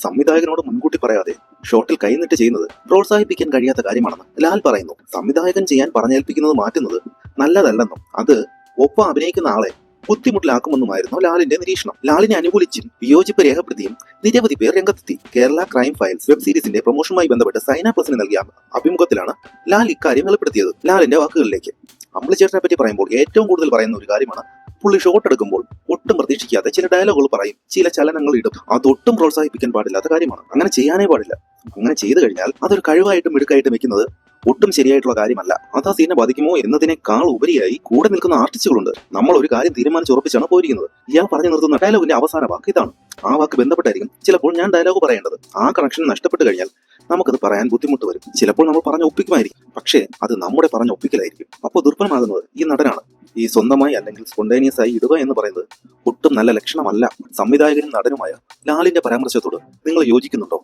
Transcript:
സംവിധായകനോട് മുൻകൂട്ടി പറയാതെ ഷോട്ടിൽ കൈനിട്ട് ചെയ്യുന്നത് പ്രോത്സാഹിപ്പിക്കാൻ കഴിയാത്ത കാര്യമാണെന്ന് ലാൽ പറയുന്നു. സംവിധായകൻ ചെയ്യാൻ പറഞ്ഞേൽപ്പിക്കുന്നത് മാറ്റുന്നത് നല്ലതല്ലെന്നും അത് ഒപ്പം അഭിനയിക്കുന്ന ആളെ ബുദ്ധിമുട്ടിലാക്കുമെന്നുമായിരുന്നു ലാലിന്റെ നിരീക്ഷണം. ലാലിനെ അനുകൂലിച്ചും വിയോജിപ്പ് രേഖപ്പെടുത്തിയും നിരവധി പേർ രംഗത്തെത്തി. കേരള ക്രൈം ഫയൽസ് വെബ് സീരീസിന്റെ പ്രൊമോഷനുമായി ബന്ധപ്പെട്ട് സൈന പ്ലസിന് നൽകിയ അഭിമുഖത്തിലാണ് ലാൽ ഇക്കാര്യം വെളിപ്പെടുത്തിയത്. ലാലിന്റെ വാക്കുകളിലേക്ക്. അമ്പിളിച്ചേട്ടനെ പറ്റി പറയുമ്പോൾ ഏറ്റവും കൂടുതൽ പറയുന്ന ഒരു കാര്യമാണ്, പുള്ളി ഷോട്ട് എടുക്കുമ്പോൾ ഒട്ടും പ്രതീക്ഷിക്കാത്ത ചില ഡയലോഗുകൾ പറയും, ചില ചലനങ്ങൾ ഇടും. അതൊട്ടും പ്രോത്സാഹിപ്പിക്കാൻ പാടില്ലാത്ത കാര്യമാണ്. അങ്ങനെ ചെയ്യാനേ പാടില്ല. അങ്ങനെ ചെയ്തു കഴിഞ്ഞാൽ അതൊരു കഴിവായിട്ടും മിടുക്കായിട്ടും വെക്കുന്നത് ഒട്ടും ശരിയായിട്ടുള്ള കാര്യമല്ല. അത് ആ സീനെ ബാധിക്കുമോ എന്നതിനേക്കാൾ ഉപരിയായി കൂടെ നിൽക്കുന്ന ആർട്ടിസ്റ്റുകളുണ്ട്. നമ്മൾ ഒരു കാര്യം തീരുമാനിച്ചുറപ്പിച്ചാണ് പോയിരിക്കുന്നത്. ഇയാൾ പറഞ്ഞു നിർത്തുന്ന ഡയലോഗിന്റെ അവസാന വാക്ക് ഇതാണ്. ആ വാക്ക് ബന്ധപ്പെട്ടായിരിക്കും ചിലപ്പോൾ ഞാൻ ഡയലോഗ് പറയേണ്ടത്. ആ കണക്ഷൻ നഷ്ടപ്പെട്ട് കഴിഞ്ഞാൽ നമുക്കത് പറയാൻ ബുദ്ധിമുട്ട് വരും. ചിലപ്പോൾ നമ്മൾ പറഞ്ഞ ഒപ്പിക്കുമായിരിക്കും, പക്ഷേ അത് നമ്മുടെ പറഞ്ഞ ഒപ്പിക്കലായിരിക്കും. അപ്പോൾ ദുർബലമാകുന്നത് ഈ നടനാണ്. ഈ സ്വന്തമായി അല്ലെങ്കിൽ സ്പോണ്ടേനിയസ് ആയി ഇടുക എന്ന് പറയുന്നത് ഒട്ടും നല്ല ലക്ഷണമല്ല. സംവിധായകനും നടനുമായ ലാലിന്റെ പരാമർശത്തോട് നിങ്ങൾ യോജിക്കുന്നുണ്ടോ?